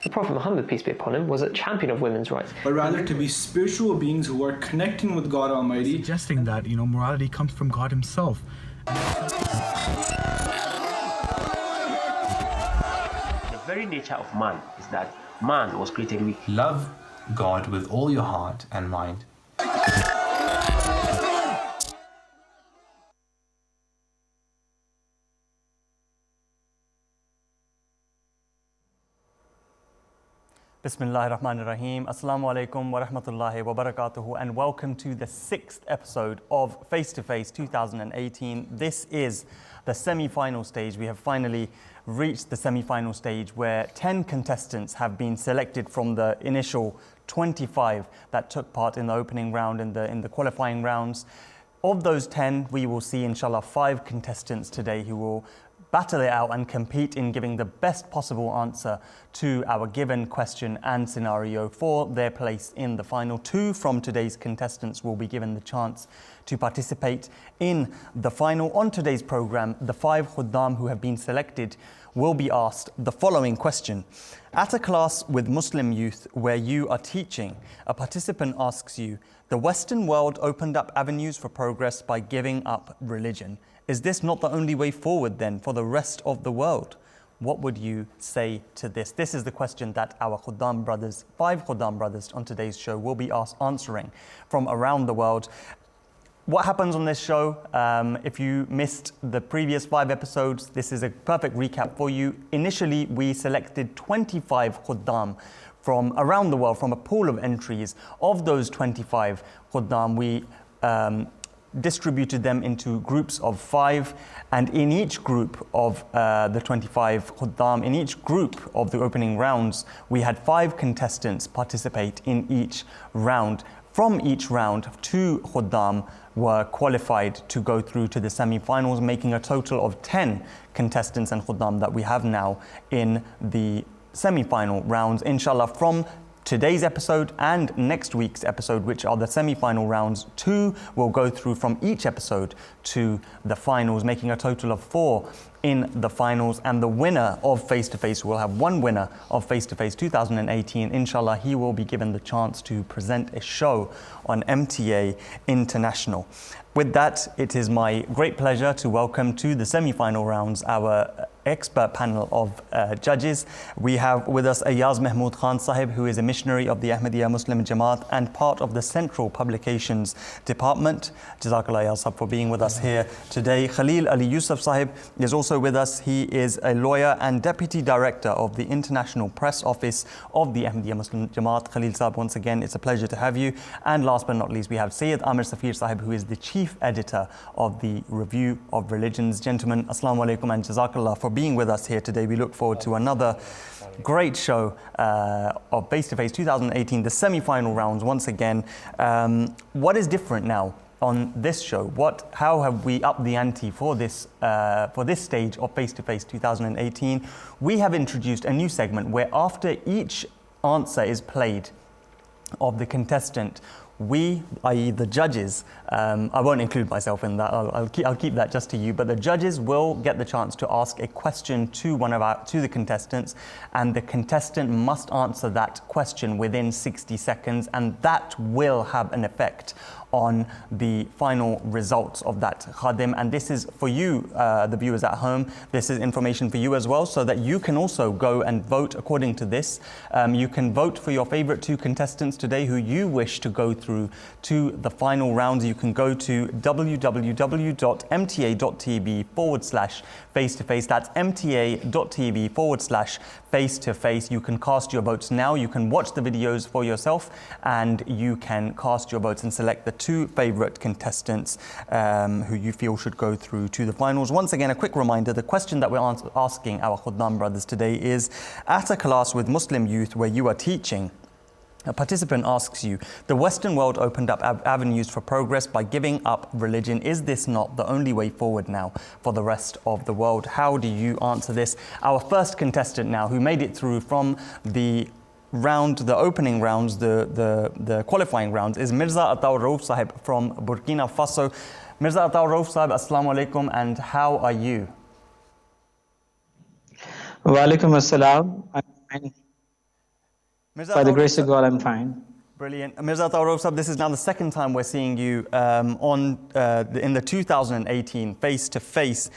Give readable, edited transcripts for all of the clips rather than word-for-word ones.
The Prophet Muhammad, peace be upon him, was a champion of women's rights. But rather to be spiritual beings who are connecting with God Almighty. Suggesting that, morality comes from God Himself. The very nature of man is that man was created weak. Love God with all your heart and mind. Bismillahir Rahmanir Rahim. Assalamu alaikum wa rahmatullahi wa barakatuhu, and welcome to the 6th episode of Face to Face 2018. This is the semi-final stage. We have finally reached the semi-final stage where 10 contestants have been selected from the initial 25 that took part in the opening round and in the qualifying rounds. Of those 10, we will see inshallah 5 contestants today who will battle it out and compete in giving the best possible answer to our given question and scenario for their place in the final. 2 from today's contestants will be given the chance to participate in the final. On today's program, the 5 Khuddam who have been selected will be asked the following question. At a class with Muslim youth where you are teaching, a participant asks you, the Western world opened up avenues for progress by giving up religion. Is this not the only way forward then for the rest of the world? What would you say to this? This is the question that our Khuddam brothers, 5 Khuddam brothers on today's show will be answering from around the world. What happens on this show, if you missed the previous 5 episodes, this is a perfect recap for you. Initially, we selected 25 Khuddam from around the world from a pool of entries. Of those 25 Khuddam, we distributed them into groups of 5, and in each group of the 25 Khuddam, in each group of the opening rounds, we had 5 contestants participate in each round. From each round, 2 Khuddam were qualified to go through to the semi-finals, making a total of 10 contestants and Khuddam that we have now in the semi-final rounds. Inshallah, from today's episode and next week's episode, which are the semi-final rounds, 2 will go through from each episode to the finals, making a total of 4 in the finals. And the winner of Face to Face, will have 1 winner of Face to Face 2018. Inshallah, he will be given the chance to present a show on MTA International. With that, it is my great pleasure to welcome to the semi-final rounds our expert panel of judges. We have with us Ayaz Mahmood Khan Sahib, who is a missionary of the Ahmadiyya Muslim Jamaat and part of the Central Publications Department. Jazakallah Ayaz Sahib for being with us here today. Khalil Ali Yusuf Sahib is also with us. He is a lawyer and Deputy Director of the International Press Office of the Ahmadiyya Muslim Jamaat. Khalil Sahib, once again, it's a pleasure to have you. And last but not least, we have Sayyid Amir Safir Sahib, who is the Chief Editor of the Review of Religions. Gentlemen, Assalamu alaikum and Jazakallah for being with us here today. We look forward to another great show of Face to Face 2018, the semi-final rounds once again. What is different now on this show? How have we upped the ante for this stage of Face to Face 2018? We have introduced a new segment where after each answer is played of the contestant, we, i.e. the judges, I won't include myself in that, I'll keep that just to you, but the judges will get the chance to ask a question to the contestants, and the contestant must answer that question within 60 seconds, and that will have an effect on the final results of that khadim. And this is for you, the viewers at home, this is information for you as well, so that you can also go and vote according to this. You can vote for your favorite 2 contestants today who you wish to go through to the final rounds. You can go to www.mta.tv/face-to-face. That's mta.tv/face-to-face. You can cast your votes now. You can watch the videos for yourself, and you can cast your votes and select the 2 favorite contestants who you feel should go through to the finals. Once again, a quick reminder, the question that we're asking our Khuddam brothers today is, at a class with Muslim youth where you are teaching, a participant asks you, the Western world opened up avenues for progress by giving up religion. Is this not the only way forward now for the rest of the world? How do you answer this? Our first contestant now, who made it through from the opening rounds, the qualifying rounds, is Mirza Ataur Rauf Sahib from Burkina Faso. Mirza Ataur Rauf Sahib, Assalamu alaikum, and how are you? Wa alaikum assalam. I'm fine. By the grace of God, I'm fine. Brilliant. Mirza Taurov Sahib, this is now the second time we're seeing you in the 2018 Face2Face.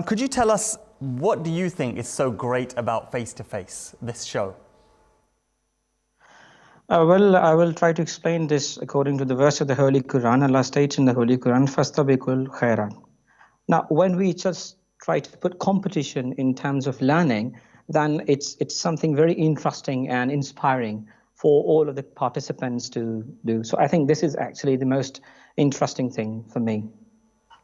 Could you tell us, what do you think is so great about Face2Face, this show? Well, I will try to explain this according to the verse of the Holy Quran. Allah states in the Holy Quran, "Fastabiqul khairan." Now, when we just try to put competition in terms of learning, then it's something very interesting and inspiring for all of the participants to do. So I think this is actually the most interesting thing for me.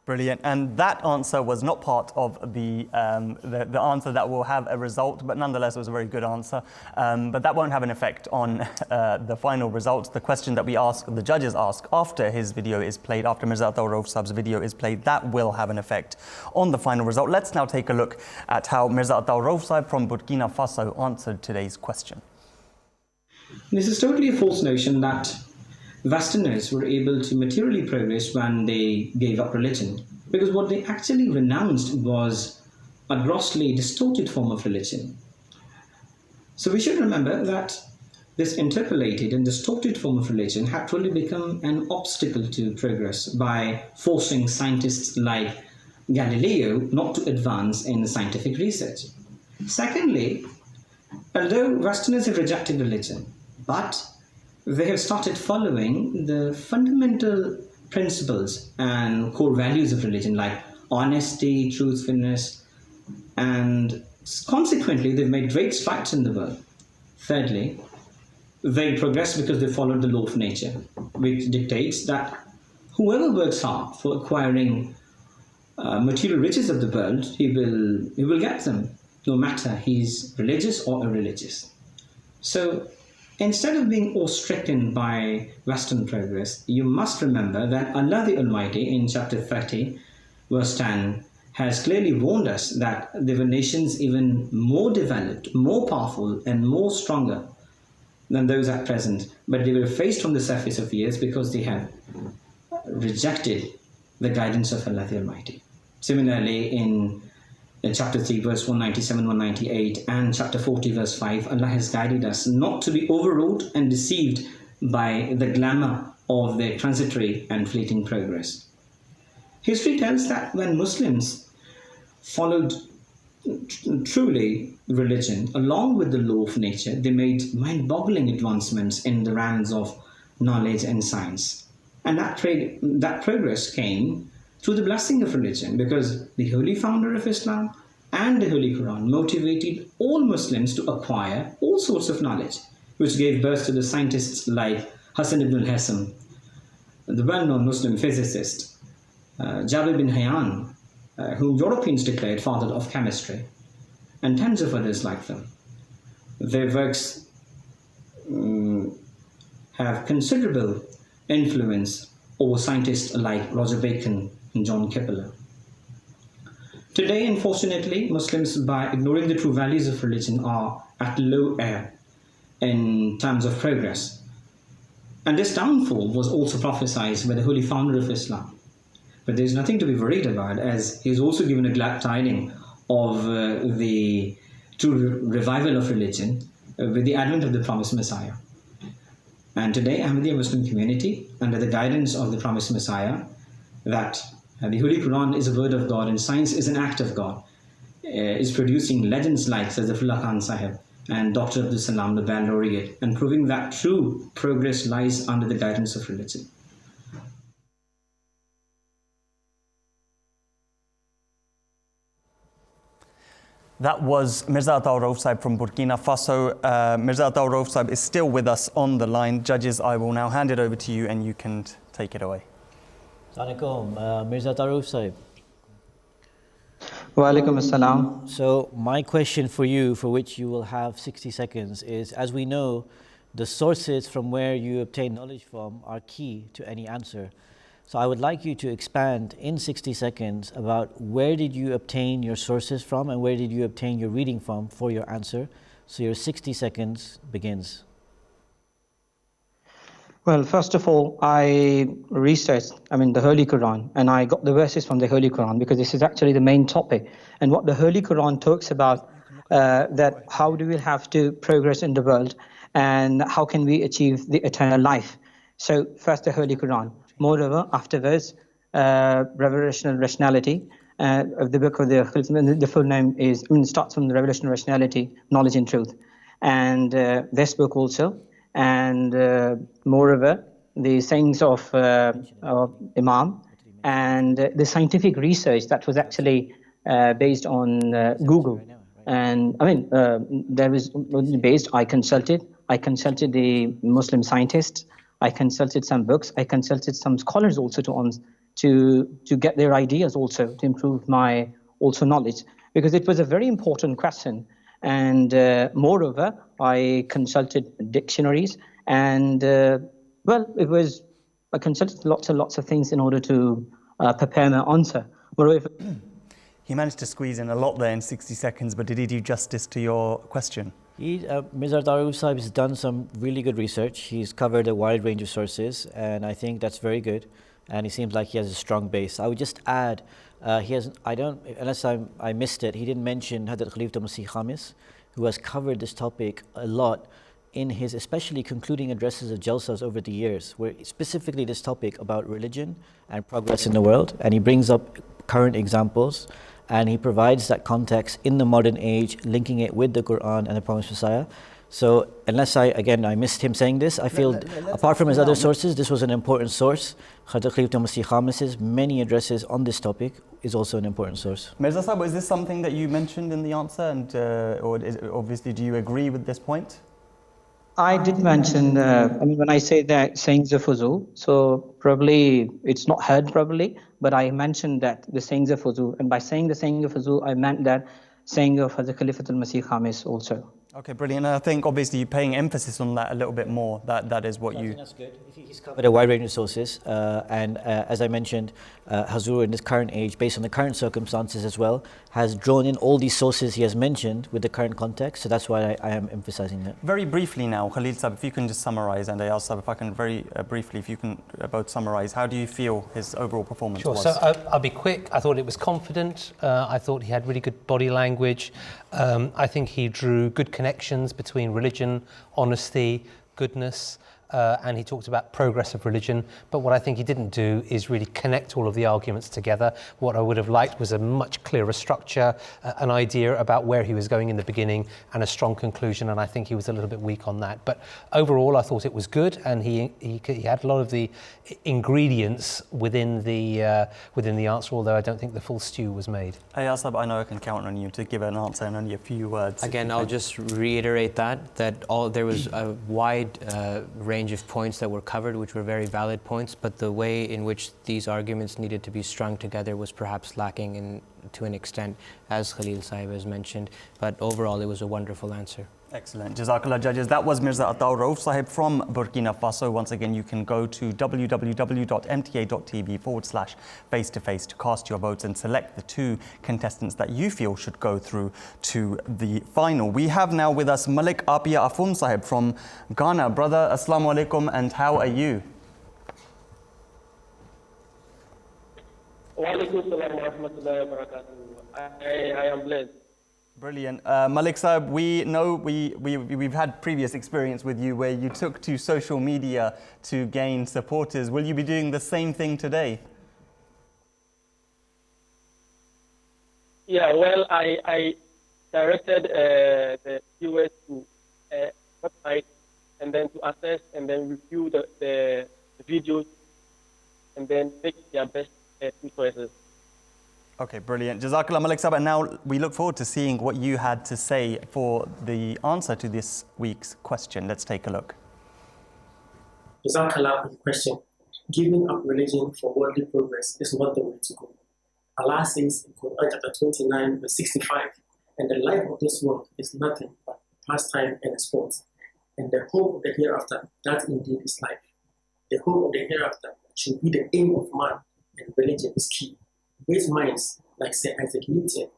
Brilliant. And that answer was not part of the answer that will have a result, but nonetheless, it was a very good answer. But that won't have an effect on the final results. The question that the judges ask after his video is played, after Mirza Taurov Sahib's video is played, that will have an effect on the final result. Let's now take a look at how Mirza Taurov Sahib from Burkina Faso answered today's question. This is totally a false notion that Westerners were able to materially progress when they gave up religion, because what they actually renounced was a grossly distorted form of religion. So we should remember that this interpolated and distorted form of religion had truly become an obstacle to progress by forcing scientists like Galileo not to advance in scientific research. Secondly, although Westerners have rejected religion, but they have started following the fundamental principles and core values of religion, like honesty, truthfulness, and consequently, they've made great strides in the world. Thirdly, they progress because they followed the law of nature, which dictates that whoever works hard for acquiring material riches of the world, he will get them, no matter he's religious or irreligious. So, instead of being awe-stricken by Western progress, you must remember that Allah the Almighty in chapter 30, verse 10, has clearly warned us that there were nations even more developed, more powerful, and more stronger than those at present, but they were faced from the surface of the earth because they had rejected the guidance of Allah the Almighty. Similarly, in chapter 3, verse 197, 198, and chapter 40, verse 5, Allah has guided us not to be overwrought and deceived by the glamour of their transitory and fleeting progress. History tells that when Muslims followed truly religion, along with the law of nature, they made mind-boggling advancements in the realms of knowledge and science. And that progress came through the blessing of religion, because the holy founder of Islam and the Holy Quran motivated all Muslims to acquire all sorts of knowledge, which gave birth to the scientists like Hassan ibn al-Hassam, the well-known Muslim physicist, Jabir bin Hayyan, whom Europeans declared father of chemistry, and tens of others like them. Their works have considerable influence over scientists like Roger Bacon and John Kepler. Today, unfortunately, Muslims, by ignoring the true values of religion, are at low ebb in terms of progress. And this downfall was also prophesied by the holy founder of Islam. But there's nothing to be worried about, as he's also given a glad tidings of the true revival of religion with the advent of the promised Messiah. And today, Ahmadiyya Muslim community, under the guidance of the promised Messiah, that the Holy Quran is a word of God and science is an act of God, is producing legends like Sayyidullah Khan Sahib and Dr. Abdul Salam, the Nobel laureate, and proving that true progress lies under the guidance of religion. That was Mirza Taurov Sahib from Burkina Faso. Mirza Taurov Sahib is still with us on the line. Judges, I will now hand it over to you and you can take it away. Assalamualaikum, Mirza Taurov Sahib. Wa alaikum assalam. So my question for you, for which you will have 60 seconds, is, as we know, the sources from where you obtain knowledge from are key to any answer. So I would like you to expand in 60 seconds about where did you obtain your sources from and where did you obtain your reading from for your answer. So your 60 seconds begins. Well, first of all, I researched, the Holy Quran, and I got the verses from the Holy Quran because this is actually the main topic. And what the Holy Quran talks about, that how do we have to progress in the world. and how can we achieve the eternal life. So first the Holy Quran. Moreover, afterwards, Revelational Rationality of the book of the full name is, starts from the Revelational Rationality, Knowledge and Truth. And this book also. And moreover, the sayings of Imam, and the scientific research that was actually based on Google. And there was based, I consulted the Muslim scientists, I consulted some books, I consulted some scholars also to get their ideas also, to improve my also knowledge, because it was a very important question. And moreover, I consulted dictionaries, and I consulted lots and lots of things in order to prepare my answer. Moreover, he managed to squeeze in a lot there in 60 seconds, but did he do justice to your question? Mirza Darul Sahib has done some really good research. He's covered a wide range of sources, and I think that's very good. And he seems like he has a strong base. I would just add, unless I missed it, he didn't mention Hadrat Khalifatul Masih Khamis, who has covered this topic a lot in his especially concluding addresses of Jalsas over the years, where specifically this topic about religion and progress in the world, and he brings up current examples, and he provides that context in the modern age, linking it with the Quran and the Promised Messiah. So unless I missed him saying this, I feel apart from his other sources, this was an important source. Hadrat Khalifatul Masih Khamis's many addresses on this topic is also an important source. Mirza Sahib, is this something that you mentioned in the answer, and obviously do you agree with this point? I did mention, when I say that sayings of Fuzul, so probably it's not heard probably, but I mentioned that the sayings of Fuzul, and by saying the saying of Fuzul, I meant that saying of Hazrat Khalifatul Masih Khamis also. Okay, brilliant. I think obviously you're paying emphasis on that a little bit more. That is what you... That's good. He's covered a wide range of sources, and as I mentioned, Hazur in this current age, based on the current circumstances as well, has drawn in all these sources he has mentioned with the current context, so that's why I am emphasizing that. Very briefly now, Khalil Sahib, if you can just summarize, and Ayaz Sahib, if I can very briefly, if you can both summarize, how do you feel his overall performance was? Sure, so I'll be quick. I thought it was confident. I thought he had really good body language. I think he drew good connections between religion, honesty, goodness, and he talked about progress of religion. But what I think he didn't do is really connect all of the arguments together. What I would have liked was a much clearer structure, an idea about where he was going in the beginning, and a strong conclusion, and I think he was a little bit weak on that. But overall, I thought it was good, and he had a lot of the ingredients within the answer, although I don't think the full stew was made. Ayaz Sahib, I know I can count on you to give an answer in only a few words. Again, I'll just reiterate that there was a wide range of points that were covered, which were very valid points, but the way in which these arguments needed to be strung together was perhaps lacking to an extent, as Khalil Sahib has mentioned. But overall, it was a wonderful answer. Excellent. Jazakallah, judges. That was Mirza Ataur Rauf Sahib from Burkina Faso. Once again, you can go to www.mta.tv/face-to-face to cast your votes and select the two contestants that you feel should go through to the final. We have now with us Malik Apia Afum Sahib from Ghana. Brother, Assalamu alaikum, and how are you? Wa alaikum salam wa rahmatullahi wa barakatuh. I am blessed. Brilliant. Malik Sahib, we know we've had previous experience with you where you took to social media to gain supporters. Will you be doing the same thing today? Yeah, well, I directed the viewers to a website and then to assess and then review the videos and then make their best two choices. Okay, brilliant. Jazakallah, Malik Sahib. And now we look forward to seeing what you had to say for the answer to this week's question. Let's take a look. Jazakallah for the question. Giving up religion for worldly progress is not the way to go. Allah says in Quran chapter 29, verse 65, and the life of this world is nothing but pastime and a sport. And the hope of the hereafter, that indeed is life. The hope of the hereafter should be the aim of man, and religion is key. Great minds like Sir Isaac Newton,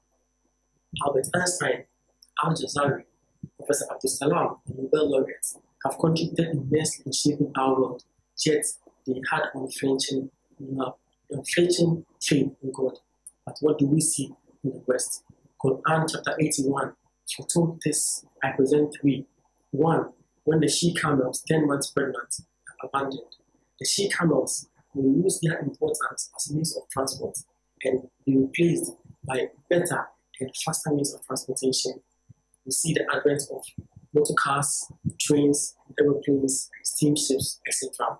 Albert Einstein, Al-Jazari, Professor Abdul Salam, and Nobel laureates have contributed immensely in shaping our world, yet they had unflinching faith in God. But what do we see in the West? Quran chapter 81, foretold this. I present three. 1. when the she-camels, 10 months pregnant, are abandoned, the she-camels will lose their importance as means of transport and be replaced by better and faster means of transportation. We see the advent of motor cars, trains, aeroplanes, steamships, etc.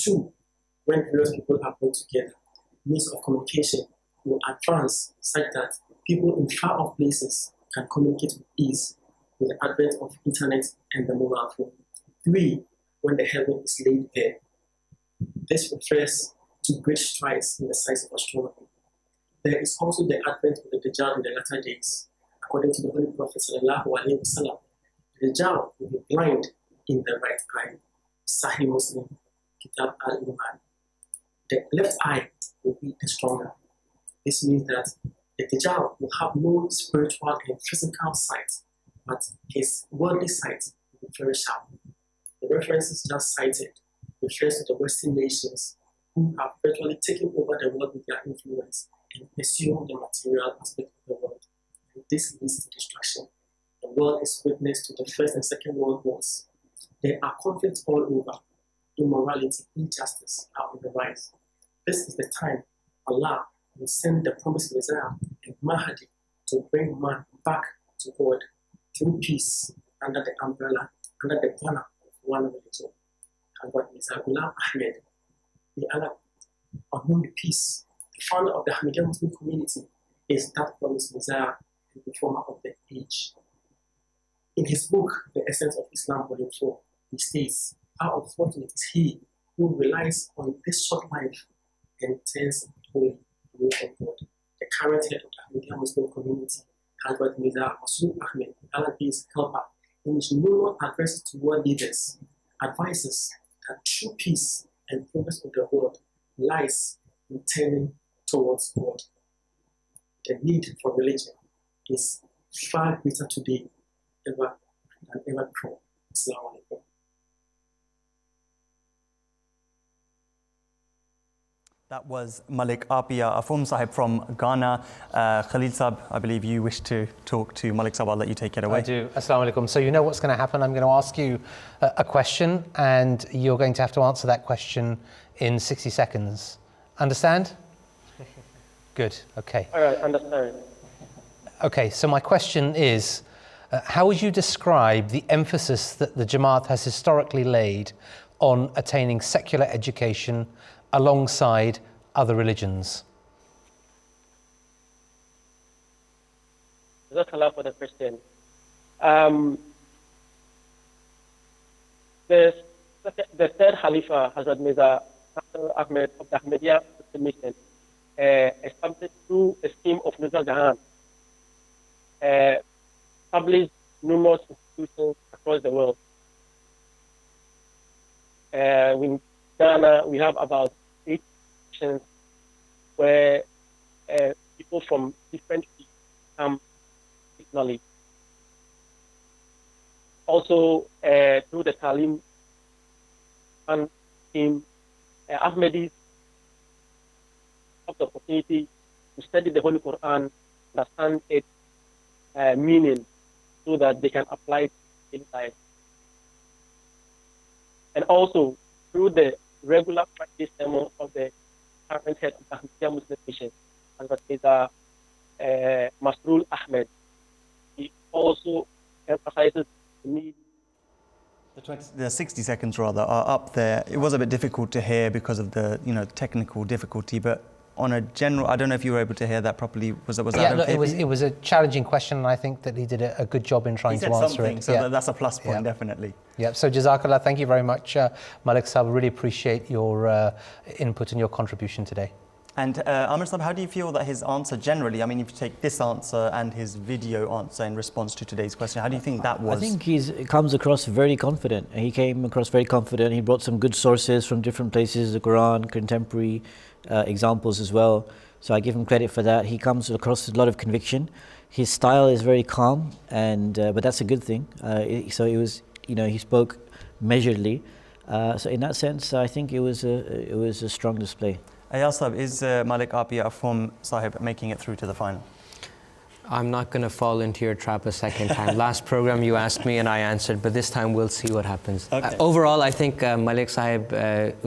2, when various people are brought together, means of communication will advance such that people in far-off places can communicate with ease with the advent of internet and the mobile phone. 3, when the heaven is laid bare. This refers to great strides in the science of astronomy. There is also the advent of the Dajjal in the latter days. According to the Holy Prophet sallallahu alaihi wasallam, the Dajjal will be blind in the right eye. Sahih Muslim, Kitab al-Iman. The left eye will be the stronger. This means that the Dajjal will have no spiritual and physical sight, but his worldly sight will be very sharp. The references just cited refers to the Western nations who have virtually taken over the world with their influence and assume the material aspect of the world. And this leads to destruction. The world is witness to the First and Second World Wars. There are conflicts all over. Immorality, injustice are on the rise. This is the time Allah will send the promised Messiah and Mahdi to bring man back to God through peace under the umbrella, under the banner of one religion. And what Messiah Ahmed, may Allah, on whom be peace, the founder of the Ahmadiyya Muslim community, is that promised Messiah and reformer of the age. In his book, The Essence of Islam, Volume 4, he states, how unfortunate is he who relies on this short life and turns away from God. The current head of the Ahmadiyya Muslim community, Hazrat Mirza Masroor Ahmed, Allah be his helper, in which no one addresses to world leaders, advises that true peace and progress of the world lies in turning towards God. The need for religion is far greater today than ever before. Assalamu alaikum. That was Malik Apia, Afum Sahib from Ghana. Khalil Sahib, I believe you wish to talk to Malik Sahib. I'll let you take it away. I do. Assalamu alaikum. So you know what's going to happen. I'm going to ask you a question and you're going to have to answer that question in 60 seconds. Understand? Good. Okay. All right, understand. Okay, so my question is, how would you describe the emphasis that the Jamaat has historically laid on attaining secular education alongside other religions? Jazakallah for the question. The third Khalifa, Hazrat Mirza Ahmed of the Ahmadiyya mission, established through a scheme of Nuzul Jahan, established numerous institutions across the world. In Ghana, we have about 8 institutions where people from different fields come with knowledge. Also, through the Talim and team, Ahmadis have the opportunity to study the Holy Quran, understand its meaning, so that they can apply it in life. And also, through the regular practice of the current head of the Ahmadiyya Muslim mission, and that is Masroor Ahmed, he also emphasizes the need. The 60 seconds rather are up there. It was a bit difficult to hear because of the technical difficulty, but on a general, I don't know if you were able to hear that properly. Was that okay? It was a challenging question, and I think that he did a good job in trying to answer it. So that's a plus point, definitely. Yeah. So Jazakallah, thank you very much, Malik Sahib. Really appreciate your input and your contribution today. And Amir Sahib, how do you feel that his answer generally, I mean, if you take this answer and his video answer in response to today's question, how do you think that was? I think he comes across very confident. He came across very confident. He brought some good sources from different places, the Quran, contemporary examples as well. So I give him credit for that. He comes across a lot of conviction. His style is very calm, and but that's a good thing. So it was, he spoke measuredly. So in that sense, I think it was a strong display. Ayaz Sahib, is Malik Apia from Sahib making it through to the final? I'm not going to fall into your trap a second time. Last program you asked me and I answered, but this time we'll see what happens. Okay. Overall, I think Malik Sahib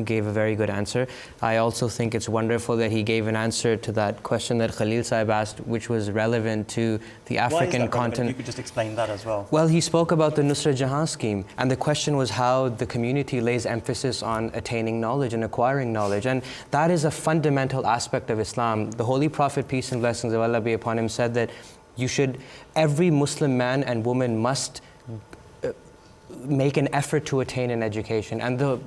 gave a very good answer. I also think it's wonderful that he gave an answer to that question that Khalil Sahib asked, which was relevant to the African continent. You could just explain that as well. Well, he spoke about the Nusra Jahan scheme, and the question was how the community lays emphasis on attaining knowledge and acquiring knowledge, and that is a fundamental aspect of Islam. The Holy Prophet, peace and blessings of Allah be upon him, said that every Muslim man and woman must make an effort to attain an education. And the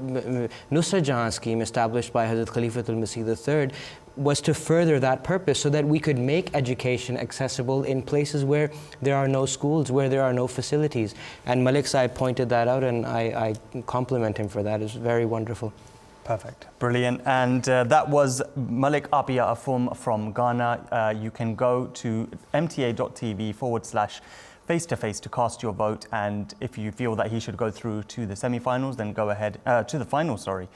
Nusra Jahan scheme established by Hazrat Khalifatul Masih III was to further that purpose so that we could make education accessible in places where there are no schools, where there are no facilities. And Malik Sahib pointed that out, and I compliment him for that. It's very wonderful. Perfect. Brilliant. And that was Malik Ahmadiyya from Ghana. You can go to mta.tv/face2face to cast your vote. And if you feel that he should go through to the semi-finals, then go ahead, to the finals, sorry.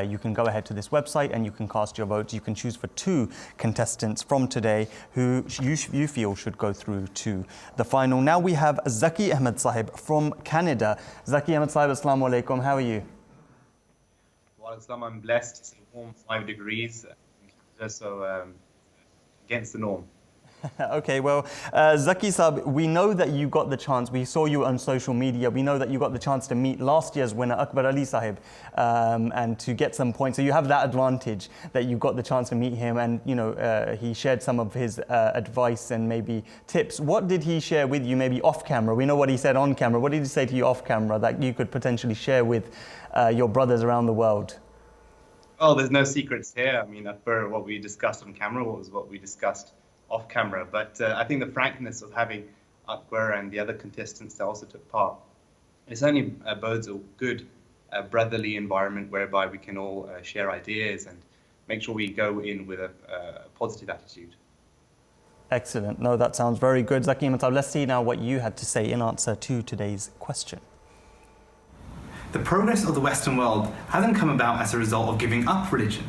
You can go ahead to this website and you can cast your vote. You can choose for 2 contestants from today who you feel should go through to the final. Now we have Zaki Ahmed Sahib from Canada. Zaki Ahmed Sahib, Assalamu alaikum. How are you? Islam, I'm blessed. It's warm 5 degrees, just so against the norm. Okay, well, Zaki Sahib, we know that you got the chance. We saw you on social media. We know that you got the chance to meet last year's winner, Akbar Ali Sahib, and to get some points. So you have that advantage that you got the chance to meet him, and he shared some of his advice and maybe tips. What did he share with you, maybe off camera? We know what he said on camera. What did he say to you off camera that you could potentially share with your brothers around the world? Well, there's no secrets here. I mean, for what we discussed on camera was what we discussed off camera. But I think the frankness of having Akbar and the other contestants that also took part, it certainly bodes a good brotherly environment whereby we can all share ideas and make sure we go in with a positive attitude. Excellent. No, that sounds very good. Zaki Ahmed Sahib, let's see now what you had to say in answer to today's question. The progress of the Western world hasn't come about as a result of giving up religion.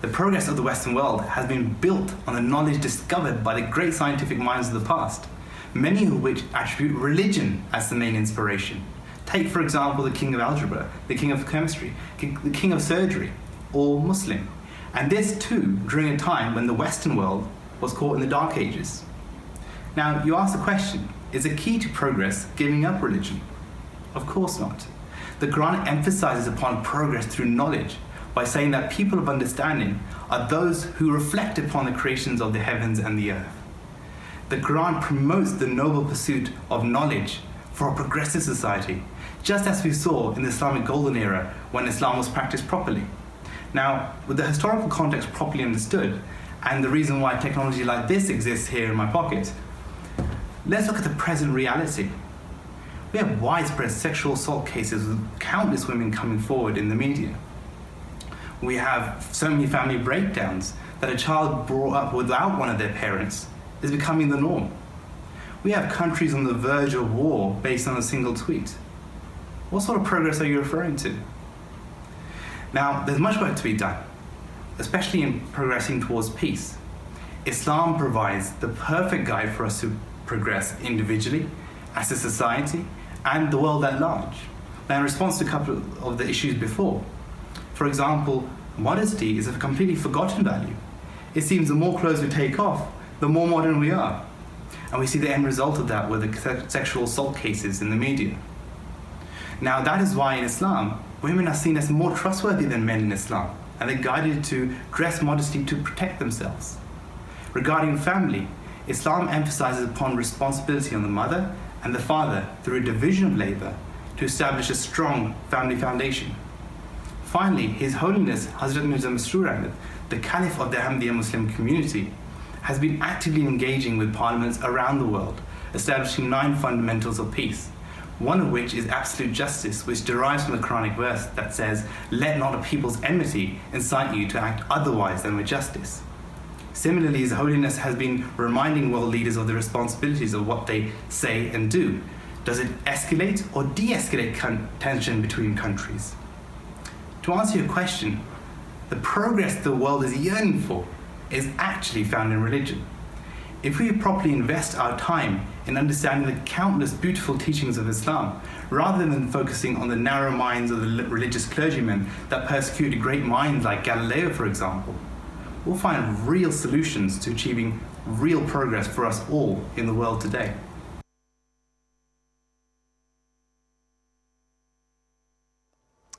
The progress of the Western world has been built on the knowledge discovered by the great scientific minds of the past, many of which attribute religion as the main inspiration. Take, for example, the king of algebra, the king of chemistry, the king of surgery, all Muslim. And this too during a time when the Western world was caught in the Dark Ages. Now, you ask the question, is the key to progress giving up religion? Of course not. The Quran emphasizes upon progress through knowledge by saying that people of understanding are those who reflect upon the creations of the heavens and the earth. The Quran promotes the noble pursuit of knowledge for a progressive society, just as we saw in the Islamic Golden Era when Islam was practiced properly. Now, with the historical context properly understood, and the reason why technology like this exists here in my pocket, let's look at the present reality. We have widespread sexual assault cases with countless women coming forward in the media. We have so many family breakdowns that a child brought up without one of their parents is becoming the norm. We have countries on the verge of war based on a single tweet. What sort of progress are you referring to? Now, there's much work to be done, especially in progressing towards peace. Islam provides the perfect guide for us to progress individually, as a society, and the world at large. Now, in response to a couple of the issues before, for example, modesty is a completely forgotten value. It seems the more clothes we take off, the more modern we are. And we see the end result of that with the sexual assault cases in the media. Now, that is why in Islam, women are seen as more trustworthy than men in Islam, and they're guided to dress modestly to protect themselves. Regarding family, Islam emphasizes upon responsibility on the mother and the father through a division of labor to establish a strong family foundation. Finally, His Holiness Hazrat Mirza Masroor Ahmad, the Caliph of the Ahmadiyya Muslim community, has been actively engaging with parliaments around the world, establishing 9 fundamentals of peace, one of which is absolute justice, which derives from the Quranic verse that says, "Let not a people's enmity incite you to act otherwise than with justice." Similarly, His Holiness has been reminding world leaders of the responsibilities of what they say and do. Does it escalate or de-escalate tension between countries? To answer your question, the progress the world is yearning for is actually found in religion. If we properly invest our time in understanding the countless beautiful teachings of Islam, rather than focusing on the narrow minds of the religious clergymen that persecuted great minds like Galileo, for example, we'll find real solutions to achieving real progress for us all in the world today.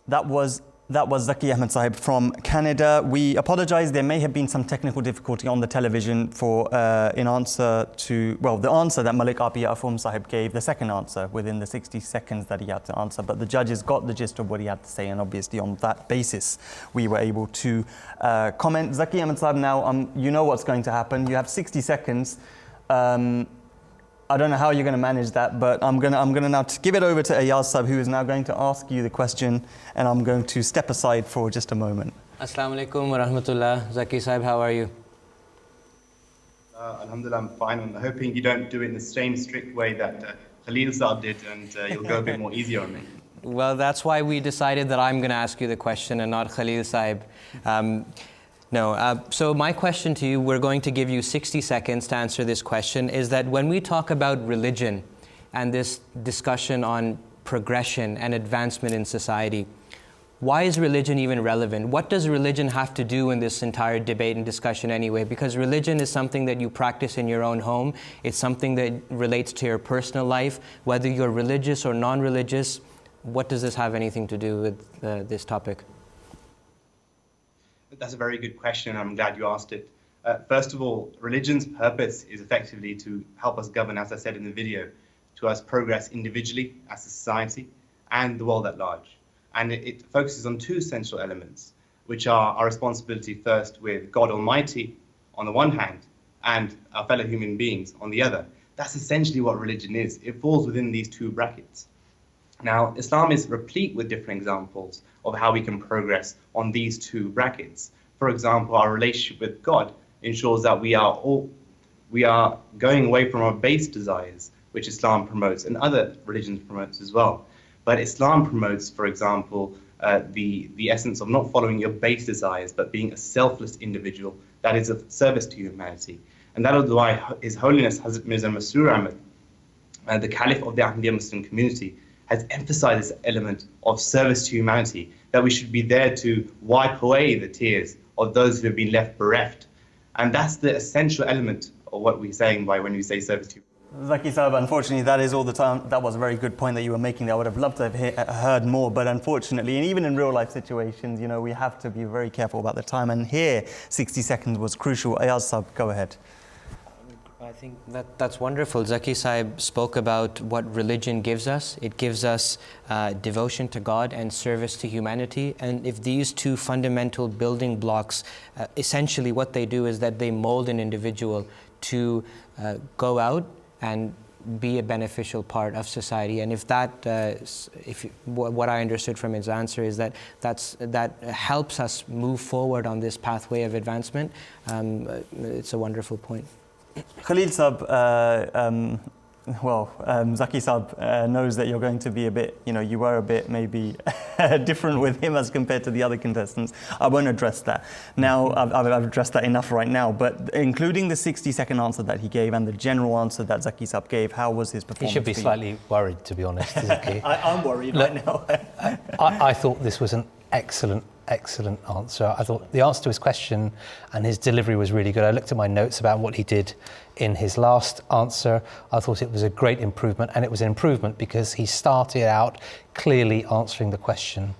That was Zaki Ahmed Sahib from Canada. We apologize, there may have been some technical difficulty on the television for in answer to, well, the answer that Malik Apia Afum Sahib gave, the second answer within the 60 seconds that he had to answer, but the judges got the gist of what he had to say, and obviously on that basis we were able to comment. Zaki Ahmed Sahib, now you know what's going to happen. You have 60 seconds. I don't know how you're going to manage that, but I'm going to now give it over to Ayaz Sahib, who is now going to ask you the question, and I'm going to step aside for just a moment. Assalamu alaikum wa rahmatullah. Zaki Sahib, how are you? Alhamdulillah, I'm fine. I'm hoping you don't do it in the same strict way that Khalil Saab did, and you'll go a bit more easier on me. Well, that's why we decided that I'm going to ask you the question and not Khalil Sahib. So my question to you, we're going to give you 60 seconds to answer this question, is that when we talk about religion and this discussion on progression and advancement in society, why is religion even relevant? What does religion have to do in this entire debate and discussion anyway? Because religion is something that you practice in your own home. It's something that relates to your personal life, whether you're religious or non-religious. What does this have anything to do with this topic? That's a very good question, and I'm glad you asked it. First of all, religion's purpose is effectively to help us govern, as I said in the video, to us progress individually as a society and the world at large. And it focuses on two essential elements, which are our responsibility first with God Almighty on the one hand and our fellow human beings on the other. That's essentially what religion is. It falls within these two brackets. Now, Islam is replete with different examples of how we can progress on these two brackets. For example, our relationship with God ensures that we are going away from our base desires, which Islam promotes and other religions promotes as well. But Islam promotes, for example, the essence of not following your base desires, but being a selfless individual that is of service to humanity. And that is why His Holiness Hazrat Mirza Masroor Ahmad, the Caliph of the Ahmadiyya Muslim community, has emphasized this element of service to humanity, that we should be there to wipe away the tears of those who have been left bereft. And that's the essential element of what we're saying by when we say service to humanity. Zaki Sahib, unfortunately, that is all the time. That was a very good point that you were making there. I would have loved to have heard more, but unfortunately, and even in real life situations, you know, we have to be very careful about the time. And here, 60 seconds was crucial. Ayaz Sahib, go ahead. I think that's wonderful. Zaki Sahib spoke about what religion gives us. It gives us devotion to God and service to humanity. And if these two fundamental building blocks, essentially what they do is that they mold an individual to go out and be a beneficial part of society. And if that, what I understood from his answer is that that helps us move forward on this pathway of advancement, it's a wonderful point. Khalil Sahib, Zaki Sahib knows that you're going to be a bit, you were a bit maybe different with him as compared to the other contestants. I won't address that. Now, I've addressed that enough right now, but including the 60-second answer that he gave and the general answer that Zaki Sahib gave, how was his performance? He should be slightly worried, to be honest, Zaki. I'm worried right now. I thought this was an excellent answer. I thought the answer to his question and his delivery was really good. I looked at my notes about what he did in his last answer. I thought it was a great improvement, and it was an improvement because he started out clearly answering the question.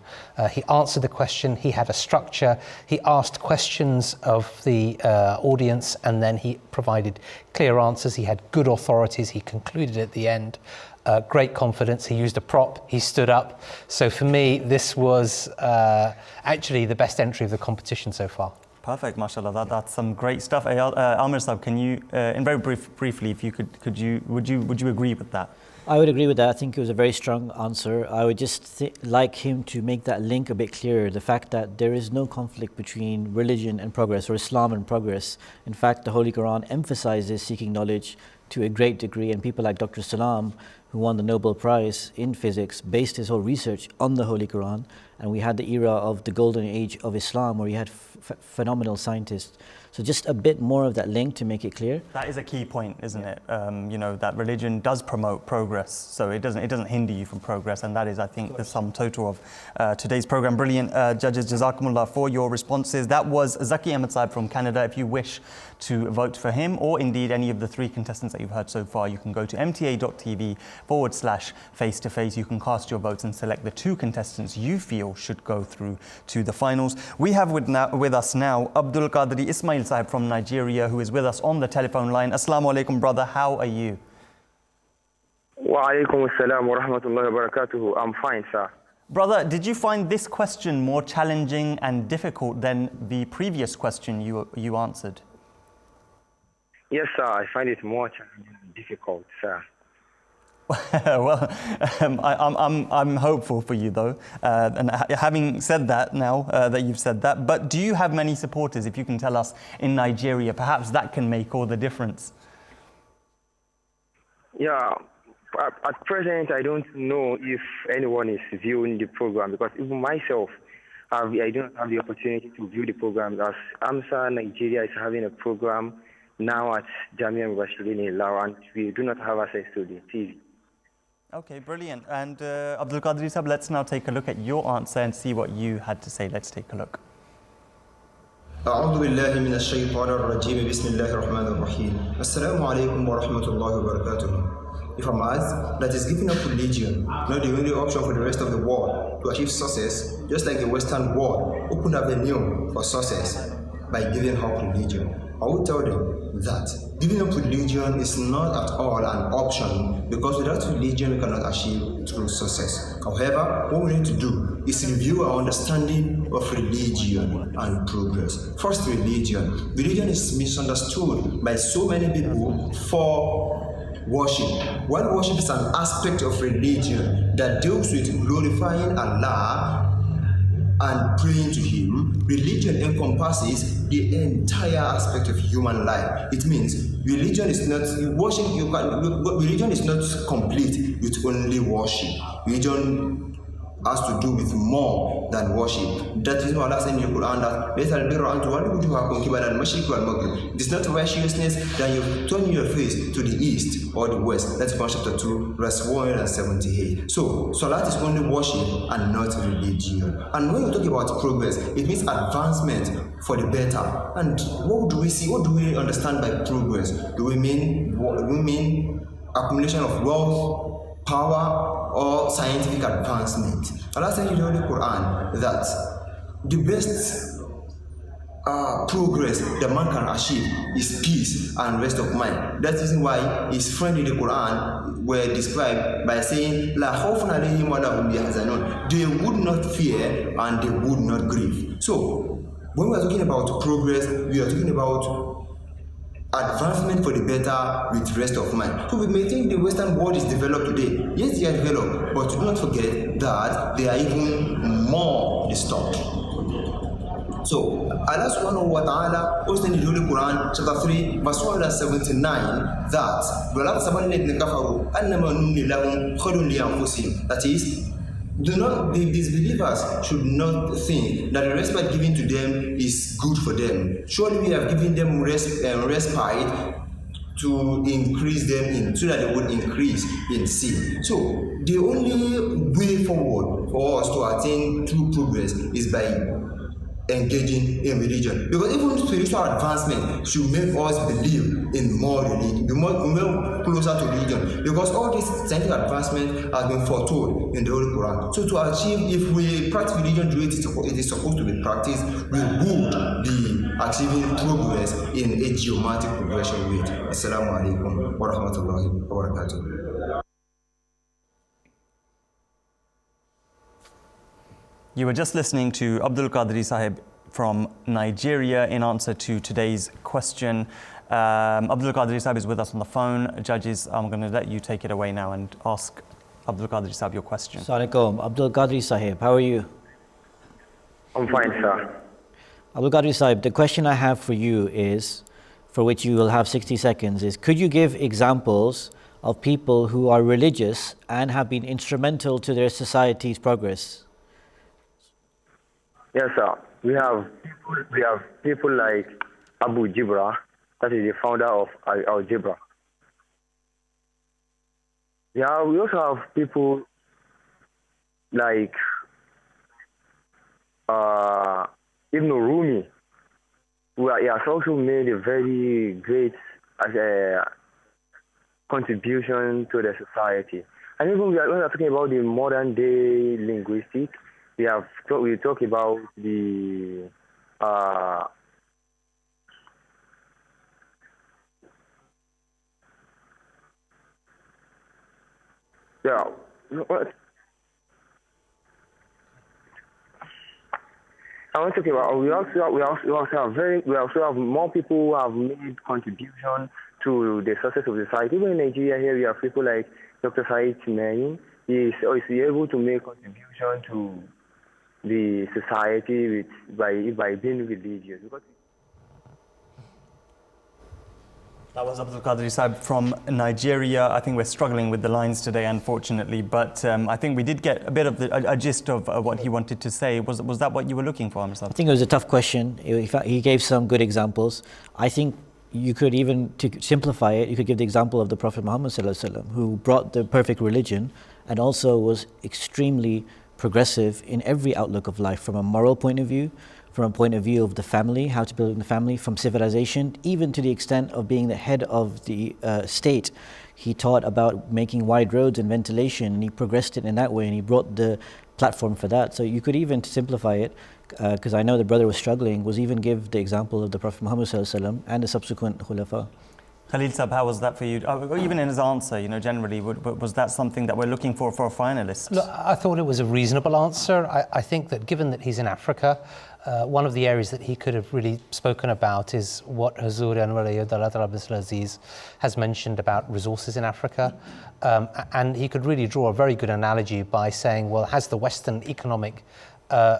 He answered the question, he had a structure, he asked questions of the audience, and then he provided clear answers. He had good authorities, he concluded at the end. Great confidence, he used a prop, he stood up. So for me, this was actually the best entry of the competition so far. Perfect, mashallah, that's some great stuff. Amir Sahib, can you, in very briefly, if you would you agree with that? I would agree with that. I think it was a very strong answer. I would just like him to make that link a bit clearer, the fact that there is no conflict between religion and progress, or Islam and progress. In fact, the Holy Quran emphasizes seeking knowledge to a great degree, and people like Dr. Salam, who won the Nobel Prize in physics, based his whole research on the Holy Quran. And we had the era of the golden age of Islam, where you had phenomenal scientists. So just a bit more of that link to make it clear. That is a key point, isn't it? That religion does promote progress, so it doesn't hinder you from progress, and that is, I think, the sum total of today's program. Brilliant, judges. Jazakumullah for your responses. That was Zaki Ahmed Saib from Canada. If you wish to vote for him, or indeed any of the three contestants that you've heard so far, you can go to mta.tv/face-to-face. You can cast your votes and select the two contestants you feel should go through to the finals. We have with us now Abdul Qadri Ismail Sahib from Nigeria, who is with us on the telephone line. Assalamu alaikum, brother. How are you? Wa alaikum assalam wa rahmatullahi wa barakatuhu. I'm fine, sir. Brother, did you find this question more challenging and difficult than the previous question you answered? Yes, sir. I find it more challenging and difficult, sir. Well, I'm hopeful for you though, and having said that now that you've said that, but do you have many supporters, if you can tell us, in Nigeria? Perhaps that can make all the difference. Yeah, at present I don't know if anyone is viewing the program, because even myself, I don't have the opportunity to view the program, as AMSA Nigeria is having a program now at Jamia Mubashirin in Lao, and we do not have access to the TV. Okay, brilliant. And Abdul Qadri Sahib, let's now take a look at your answer and see what you had to say. Let's take a look. أعوذ بالله من الشيطان الرجيم بسم الله الرحمن الرحيم السلام عليكم ورحمة الله وبركاته. If I'm asked that is giving up religion not the only option for the rest of the world to achieve success, just like the Western world opened avenue for success by giving up religion, I will tell them that giving up religion is not at all an option, because without religion we cannot achieve true success. However, what we need to do is review our understanding of religion and progress. First, religion. Religion is misunderstood by so many people for worship. While worship is an aspect of religion that deals with glorifying Allah and praying to Him, religion encompasses the entire aspect of human life. It means religion is not worship. Religion is not complete with only worship. Religion has to do with more than worship. That is why Allah said in the Quran that it is not righteousness that you turn your face to the east or the west. That's Quran chapter 2, verse 178. So Salat is only worship and not religion. And when we talk about progress, it means advancement for the better. And what do we see? What do we understand by progress? Do we mean accumulation of wealth, power, or scientific advancement? Allah said in the Holy Quran that the best progress that man can achieve is peace and rest of mind. That's the reason why his friend in the Quran were described by saying, La khawfun alayhim wa lahum yahzanun. They would not fear and they would not grieve. So when we are talking about progress, we are talking about advancement for the better with rest of mind. So we may think the Western world is developed today. Yes, they are developed, but do not forget that they are even more disturbed. So Allah subhanahu wa ta'ala also in the Holy Quran, chapter 3, verse 179, that is, these believers should not think that the respite given to them is good for them. Surely we have given them respite to increase them so that they would increase in sin. So the only way forward for us to attain true progress is by engaging in religion, because even spiritual advancement should make us believe in more religion, be more closer to religion, because all this scientific advancement has been foretold in the Holy Quran. So to achieve, if we practice religion the way it is supposed to be practiced, we would be achieving progress in a geometric progression rate. Assalamu alaikum wa rahmatullahi wa barakatuh. You were just listening to Abdul Qadri Sahib from Nigeria in answer to today's question. Abdul Qadri Sahib is with us on the phone. Judges, I'm going to let you take it away now and ask Abdul Qadri Sahib your question. Assalamu alaikum. Abdul Qadri Sahib, how are you? I'm fine, sir. Abdul Qadri Sahib, the question I have for you is, for which you will have 60 seconds, is could you give examples of people who are religious and have been instrumental to their society's progress? Yes, sir. We have people like Abu Jibra, that is the founder of Al Jibra. Yeah, we also have people like Ibn Rumi, who he has also made a very great contribution to the society. And even when we are talking about the modern day linguistics, we talk about the I want to talk about. We also have more people who have made contribution to the success of the society. Even in Nigeria here, we have people like Dr. Said Timayin. He is able to make contribution to the society by being religious. That was Abdul Qadir Saab from Nigeria. I think we're struggling with the lines today, unfortunately, but I think we did get a bit of a gist of what he wanted to say. Was that what you were looking for, Amr? I think it was a tough question. He gave some good examples. I think you could even, to simplify it, you could give the example of the Prophet Muhammad ﷺ, who brought the perfect religion and also was extremely progressive in every outlook of life, from a moral point of view, from a point of view of the family, how to build the family, from civilization, even to the extent of being the head of the state. He taught about making wide roads and ventilation, and he progressed it in that way, and he brought the platform for that. So you could even, to simplify it, because I know the brother was struggling, was even give the example of the Prophet Muhammad ﷺ and the subsequent khulafa. Khalil Sab, how was that for you? Even in his answer, generally, was that something that we're looking for a finalist? Look, I thought it was a reasonable answer. I think that given that he's in Africa, one of the areas that he could have really spoken about is what Hazur Anwar Aziz has mentioned about resources in Africa. And he could really draw a very good analogy by saying, well, has the Western economic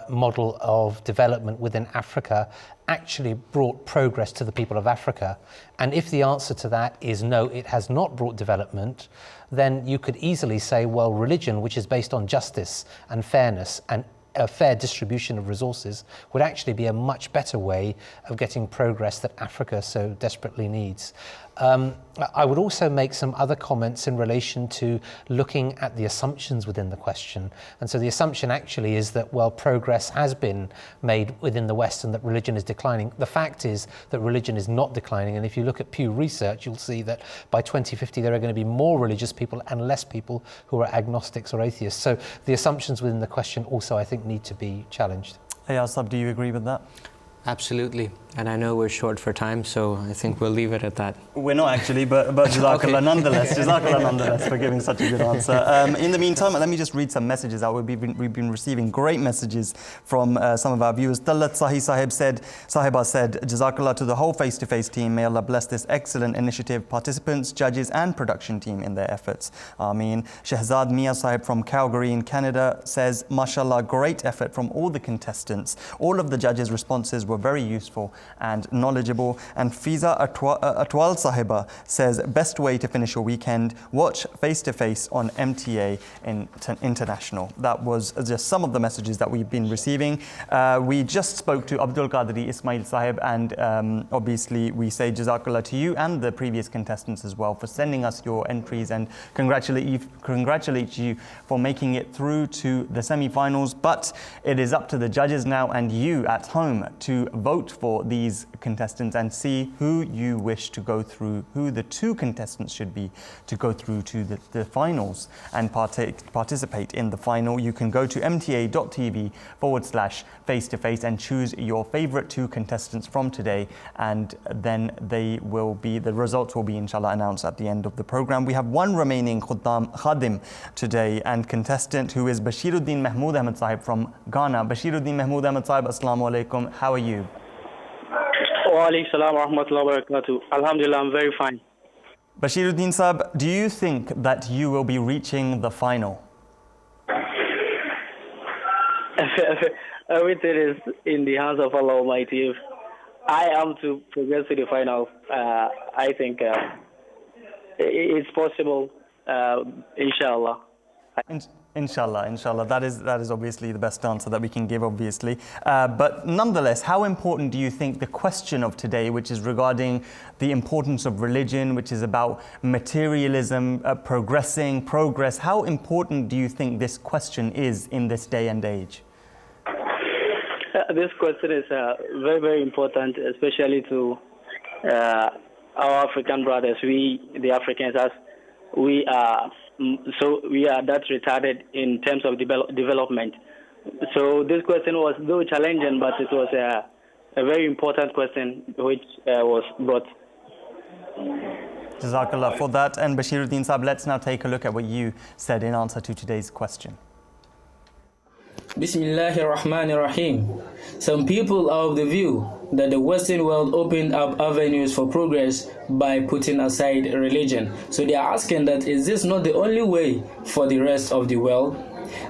model of development within Africa actually brought progress to the people of Africa? And if the answer to that is no, it has not brought development, then you could easily say, well, religion, which is based on justice and fairness and a fair distribution of resources, would actually be a much better way of getting progress that Africa so desperately needs. I would also make some other comments in relation to looking at the assumptions within the question. And so the assumption actually is that, well, progress has been made within the West and that religion is declining. The fact is that religion is not declining. And if you look at Pew Research, you'll see that by 2050 there are going to be more religious people and less people who are agnostics or atheists. So the assumptions within the question also, I think, need to be challenged. Hey, Asab, do you agree with that? Absolutely. And I know we're short for time, so I think we'll leave it at that. We're not actually, but Jazakallah nonetheless. Jazakallah nonetheless for giving such a good answer. In the meantime, let me just read some messages out. We've been receiving great messages from some of our viewers. Tallat Sahiba said, Jazakallah to the whole Face2Face team. May Allah bless this excellent initiative, participants, judges and production team in their efforts. Ameen. Shehzad Mia Sahib from Calgary in Canada says, Mashallah, great effort from all the contestants. All of the judges' responses were very useful and knowledgeable. And Fiza Atwal Sahiba says, best way to finish your weekend, watch Face2Face on MTA International. That was just some of the messages that we've been receiving. We just spoke to Abdul Qadir Ismail Sahib, and obviously we say Jazakallah to you and the previous contestants as well for sending us your entries, and congratulate you for making it through to the semi-finals. But it is up to the judges now and you at home to vote for these contestants and see who you wish to go through, who the two contestants should be to go through to the finals and participate in the final. You can go to mta.tv/face2face and choose your favorite two contestants from today, and then the results will be inshallah announced at the end of the program. We have one remaining Khadim today, and contestant who is Bashiruddin Mahmood Ahmad Sahib from Ghana. Bashiruddin Mahmood Ahmad Sahib, Assalamu alaikum. How are you? Wa alaikum salam wa rahmatullahi wa barakatuh. Alhamdulillah, I'm very fine. Bashiruddin Sahib, do you think that you will be reaching the final? Everything is in the hands of Allah Almighty. If I am to progress to the final, I think it's possible, inshallah. Inshallah. That is obviously the best answer that we can give, obviously. But nonetheless, how important do you think the question of today, which is regarding the importance of religion, which is about materialism, progress, how important do you think this question is in this day and age? This question is very, very important, especially to our African brothers. We, the Africans, as we are that retarded in terms of development. So this question was though challenging, but it was a very important question which was brought. Jazakallah for that. And Bashiruddin Saab, let's now take a look at what you said in answer to today's question. Bismillahir Rahmanir Rahim. Some people are of the view that the Western world opened up avenues for progress by putting aside religion. So they are asking that, is this not the only way for the rest of the world?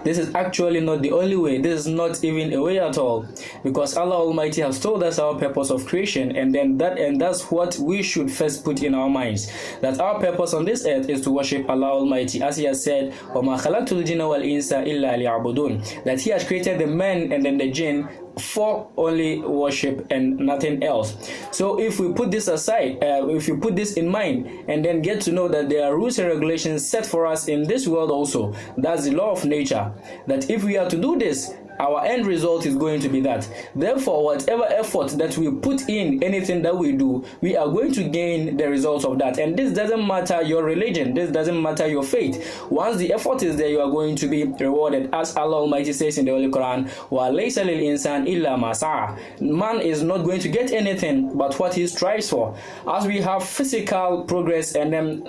This is actually not the only way. This is not even a way at all, because Allah Almighty has told us our purpose of creation, and that's what we should first put in our minds, that our purpose on this earth is to worship Allah Almighty, as He has said, وَمَا خَلَقْتُ الْجِنَّ وَالْإِنسَ إِلَّا لِيَعْبُدُونَ, that He has created the man and then the jinn for only worship and nothing else. So if we put this aside, if you put this in mind and then get to know that there are rules and regulations set for us in this world also, that's the law of nature, that if we are to do this, our end result is going to be that. Therefore, whatever effort that we put in anything that we do, we are going to gain the results of that. And this doesn't matter your religion, this doesn't matter your faith. Once the effort is there, you are going to be rewarded. As Allah Almighty says in the Holy Quran, وَلَيْسَ لِلْإِنسَانِ إِلَّا مَا سَعَى. Man is not going to get anything but what he strives for. As we have physical progress and then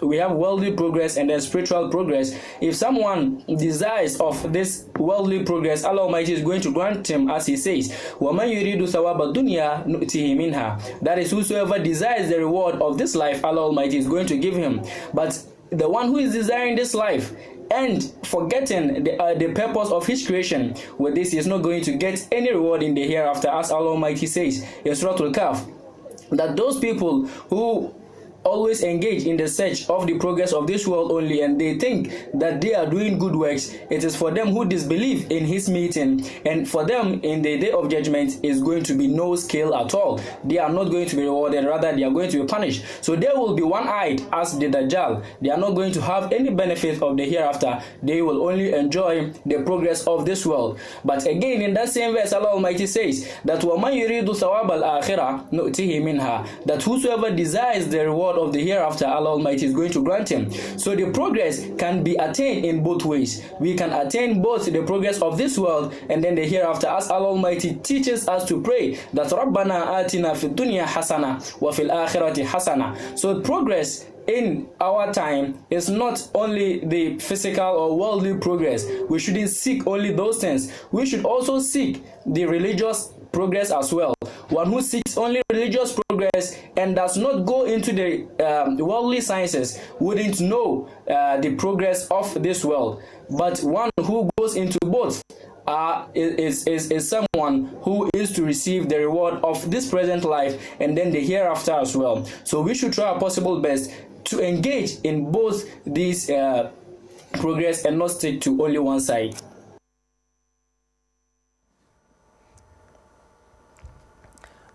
we have worldly progress and then spiritual progress, if someone desires of this worldly progress, Allah Almighty is going to grant him, as He says, وَمَنْ يُرِيدُ ثَوَابَ الدُّنْيَا نُؤْتِهِ مِنْهَا. That is, whosoever desires the reward of this life, Allah Almighty is going to give him. But the one who is desiring this life and forgetting the purpose of his creation, with this he is not going to get any reward in the hereafter, as Allah Almighty says in Surah Al-Kahf, that those people who always engage in the search of the progress of this world only, and they think that they are doing good works, it is for them who disbelieve in His meeting, and for them in the day of judgment is going to be no scale at all. They are not going to be rewarded, rather they are going to be punished. So they will be one-eyed as the Dajjal. They are not going to have any benefit of the hereafter. They will only enjoy the progress of this world. But again, in that same verse, Allah Almighty says that وَمَنْ يُرِيدُ ثَوَابَ الْآخِرَةِ نُؤْتِهِ مِنْهَا, that whosoever desires the reward of the hereafter, Allah Almighty is going to grant him. So the progress can be attained in both ways. We can attain both the progress of this world and then the hereafter, as Allah Almighty teaches us to pray that رَبَّنَا آتِنَا فِي الدُّنْيَا حَسَنَةً وَفِي الْآخِرَةِ حَسَنَةً. So progress in our time is not only the physical or worldly progress. We shouldn't seek only those things. We should also seek the religious progress as well. One who seeks only religious progress and does not go into the worldly sciences wouldn't know the progress of this world. But one who goes into both is someone who is to receive the reward of this present life and then the hereafter as well. So we should try our possible best to engage in both these progress and not stick to only one side.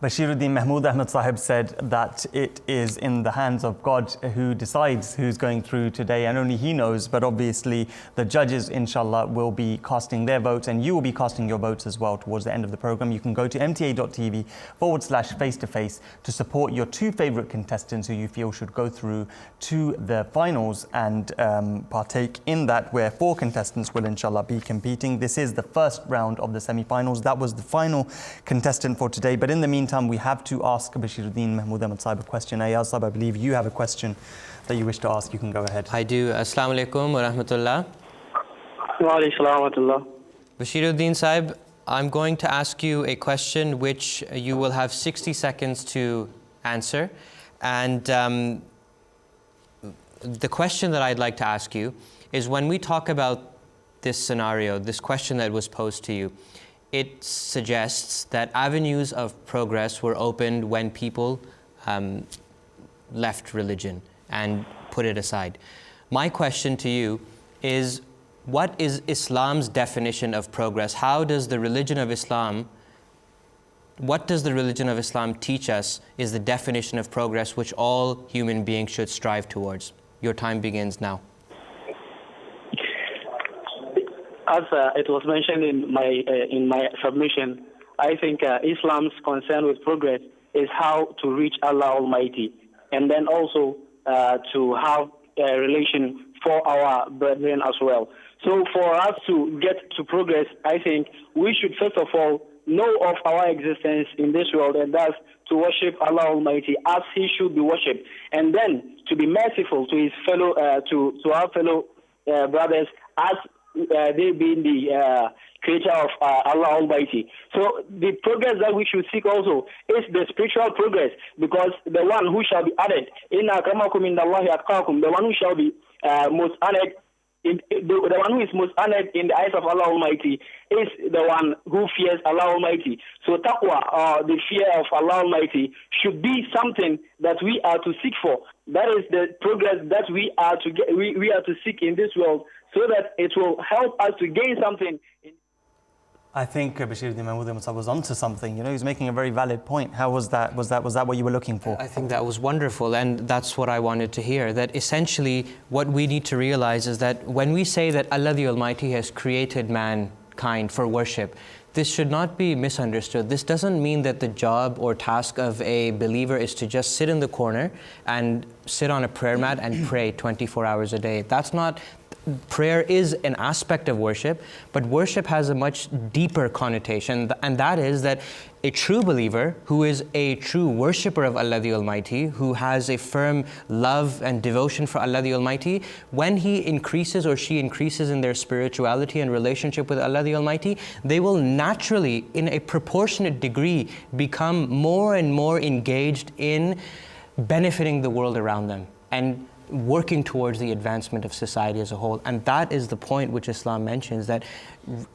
Bashiruddin Mahmood Ahmed Sahib said that it is in the hands of God who decides who's going through today, and only He knows. But obviously the judges, inshallah, will be casting their votes, and you will be casting your votes as well towards the end of the program. You can go to mta.tv/face2face to support your two favorite contestants who you feel should go through to the finals and partake in that, where 4 contestants will inshallah be competing. This is the first round of the semi-finals. That was the final contestant for today. But in the meantime, we have to ask Bashiruddin Mahmood Ahmed Sahib a question. Ayaz Sahib, I believe you have a question that you wish to ask. You can go ahead. I do. Assalamu alaikum wa rahmatullah. Wa alaikum salam wa rahmatullah. Bashiruddin Sahib, I'm going to ask you a question which you will have 60 seconds to answer. And the question that I'd like to ask you is, when we talk about this scenario, this question that was posed to you, it suggests that avenues of progress were opened when people left religion and put it aside. My question to you is, what is Islam's definition of progress? How does the religion of Islam, what does the religion of Islam teach us is the definition of progress which all human beings should strive towards? Your time begins now. As it was mentioned in my submission, I think Islam's concern with progress is how to reach Allah Almighty, and then also to have a relation for our brethren as well. So for us to get to progress, I think we should first of all know of our existence in this world, and thus to worship Allah Almighty as He should be worshipped, and then to be merciful to His fellow, to our fellow brothers as they being the creator of Allah Almighty. So the progress that we should seek also is the spiritual progress, because the one who shall be added, inna akramakum indallahi atqakum, the one who shall be most honored, the one who is most honored in the eyes of Allah Almighty is the one who fears Allah Almighty. So taqwa, the fear of Allah Almighty, should be something that we are to seek for. That is the progress that we are to get, we are to seek in this world, so that it will help us to gain something. I think Bashiruddin Mahmood was onto something. You know, he's making a very valid point. How was that? Was that what you were looking for? I think that was wonderful, and that's what I wanted to hear. That essentially, what we need to realize is that when we say that Allah the Almighty has created mankind for worship, this should not be misunderstood. This doesn't mean that the job or task of a believer is to just sit in the corner and sit on a prayer mat and pray 24 hours a day. That's not. Prayer is an aspect of worship, but worship has a much deeper connotation, and that is that a true believer who is a true worshipper of Allah the Almighty, who has a firm love and devotion for Allah the Almighty, when he increases or she increases in their spirituality and relationship with Allah the Almighty, they will naturally, in a proportionate degree, become more and more engaged in benefiting the world around them and working towards the advancement of society as a whole. And that is the point which Islam mentions, that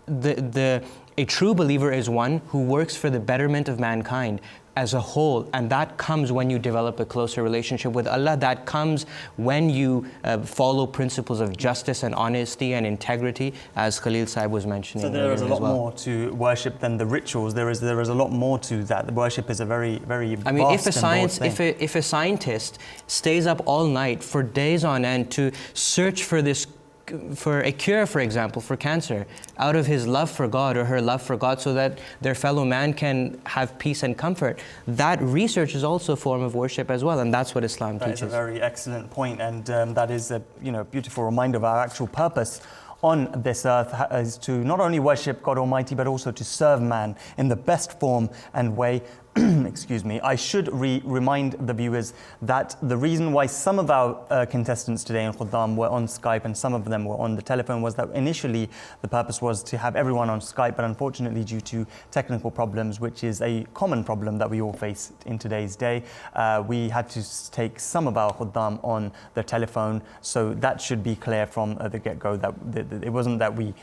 a true believer is one who works for the betterment of mankind as a whole, and that comes when you develop a closer relationship with Allah. That comes when you follow principles of justice and honesty and integrity, as Khalil Saib was mentioning. So there is a lot more to worship than the rituals. There is a lot more to that. The worship is a very, very vast. I mean, if a scientist stays up all night for days on end to search for a cure, for example, for cancer, out of his love for God or her love for God, so that their fellow man can have peace and comfort, that research is also a form of worship as well, and that's what Islam teaches. That is a very excellent point, and that is a beautiful reminder of our actual purpose on this earth is to not only worship God Almighty, but also to serve man in the best form and way. Excuse me, I should remind the viewers that the reason why some of our contestants today in Khuddam were on Skype and some of them were on the telephone was that initially the purpose was to have everyone on Skype, but unfortunately due to technical problems, which is a common problem that we all face in today's day, we had to take some of our Khuddam on the telephone. So that should be clear from the get-go, that it wasn't that we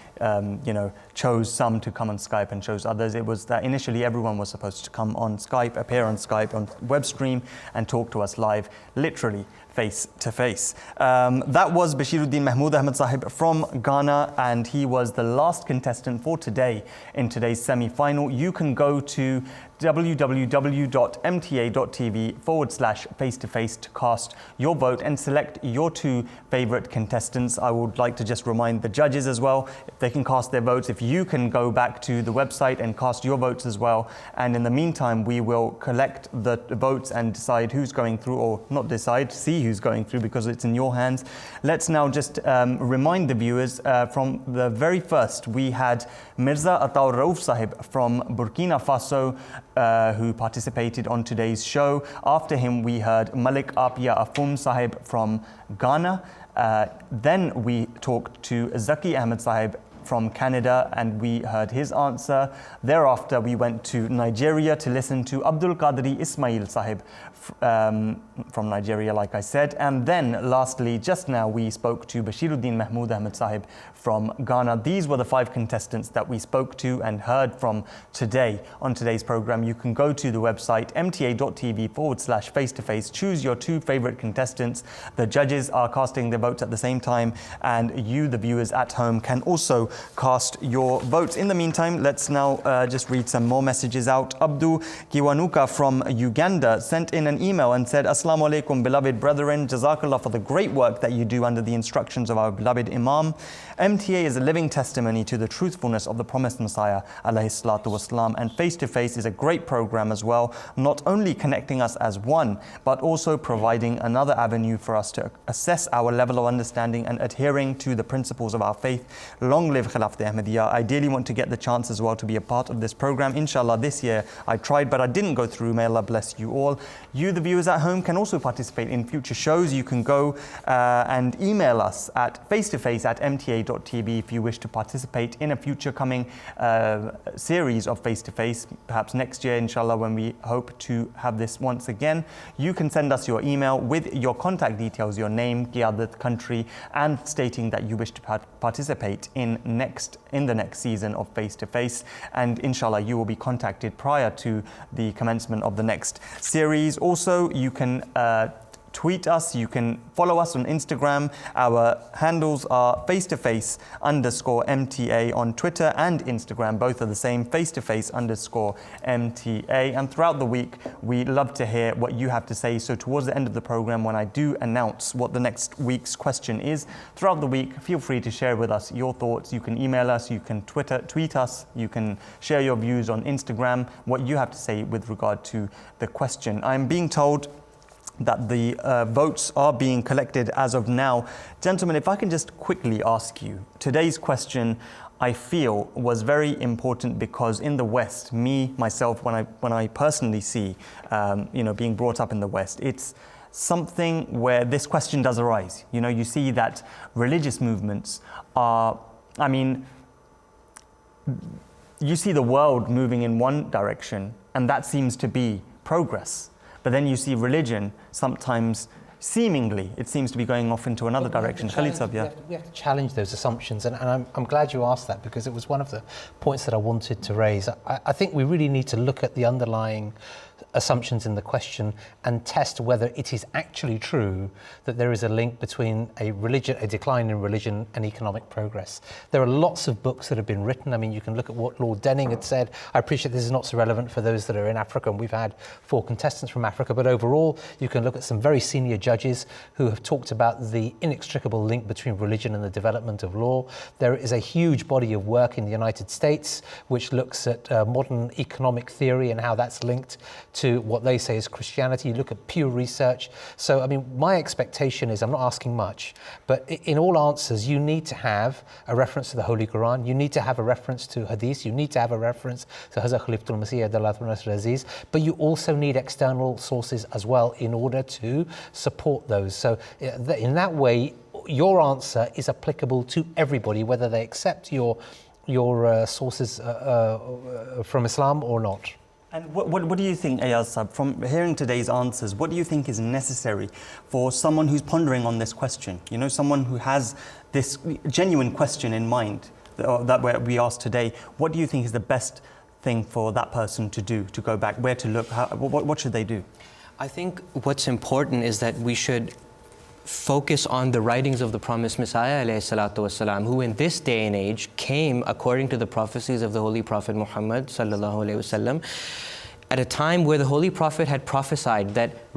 chose some to come on Skype and chose others. It was that initially everyone was supposed to come on Skype, appear on Skype, on web stream, and talk to us live, literally face to face. That was Bashiruddin Mahmood Ahmad Sahib from Ghana, and he was the last contestant for today in today's semi-final. You can go to www.mta.tv/face-to-face to cast your vote and select your two favorite contestants. I would like to just remind the judges as well, if they can cast their votes, if you can go back to the website and cast your votes as well. And in the meantime, we will collect the votes and decide who's going through, or not decide, see who's going through, because it's in your hands. Let's now just remind the viewers from the very first, we had Mirza Ataur Rauf Sahib from Burkina Faso, who participated on today's show. After him, we heard Malik Apia Afum Sahib from Ghana. Then we talked to Zaki Ahmed Sahib from Canada, and we heard his answer. Thereafter, we went to Nigeria to listen to Abdul Qadri Ismail Sahib from Nigeria, like I said. And then lastly, just now we spoke to Bashiruddin Mahmood Ahmed Sahib from Ghana. These were the 5 contestants that we spoke to and heard from today on today's program. You can go to the website mta.tv/face-to-face, choose your 2 favorite contestants. The judges are casting their votes at the same time, and you, the viewers at home, can also cast your votes. In the meantime, let's now just read some more messages out. Abdu Kiwanuka from Uganda sent in an email and said, Assalamu alaikum, beloved brethren. Jazakallah for the great work that you do under the instructions of our beloved Imam. MTA is a living testimony to the truthfulness of the promised Messiah, alayhi salatu wasalam, and Face2Face is a great program as well, not only connecting us as one, but also providing another avenue for us to assess our level of understanding and adhering to the principles of our faith. Long live Khilafat Ahmadiyya. I ideally want to get the chance as well to be a part of this program. Inshallah, this year I tried, but I didn't go through. May Allah bless you all. You, the viewers at home, can also participate in future shows. You can go and email us at face2face@mta.tv if you wish to participate in a future coming series of Face2Face, perhaps next year, inshallah, when we hope to have this once again. You can send us your email with your contact details, your name, qiyadat, country, and stating that you wish to participate in the next season of Face2Face, and inshallah you will be contacted prior to the commencement of the next series. Also, you can tweet us, you can follow us on Instagram. Our handles are face2face_MTA on Twitter and Instagram. Both are the same, face2face_MTA. And throughout the week, we love to hear what you have to say. So towards the end of the program, when I do announce what the next week's question is, throughout the week, feel free to share with us your thoughts. You can email us, you can tweet us, you can share your views on Instagram, what you have to say with regard to the question. I'm being told that the votes are being collected as of now. Gentlemen, if I can just quickly ask you, today's question, I feel, was very important because in the West, myself, when I personally see, being brought up in the West, it's something where this question does arise. You see that religious movements are, you see the world moving in one direction, and that seems to be progress. But then you see religion sometimes, seemingly, it seems to be going off into another direction. We have to challenge those assumptions, and I'm glad you asked that because it was one of the points that I wanted to raise. I think we really need to look at the underlying assumptions in the question and test whether it is actually true that there is a link between a decline in religion and economic progress. There are lots of books that have been written. You can look at what Lord Denning had said. I appreciate this is not so relevant for those that are in Africa, and we've had 4 contestants from Africa, but overall you can look at some very senior judges who have talked about the inextricable link between religion and the development of law. There is a huge body of work in the United States which looks at modern economic theory and how that's linked to what they say is Christianity. You look at Pew Research. So, my expectation is, I'm not asking much, but in all answers, you need to have a reference to the Holy Quran, you need to have a reference to Hadith, you need to have a reference to Hazrat Khalifatul Masih Aziz, but you also need external sources as well in order to support those. So, in that way, your answer is applicable to everybody, whether they accept your sources from Islam or not. And what do you think, Ayaz Sab, from hearing today's answers, what do you think is necessary for someone who's pondering on this question? Someone who has this genuine question in mind that we asked today. What do you think is the best thing for that person to do, to go back, where to look, what should they do? I think what's important is that we should focus on the writings of the promised Messiah ﷺ, who in this day and age came according to the prophecies of the Holy Prophet Muhammad ﷺ, at a time where the Holy Prophet had prophesied that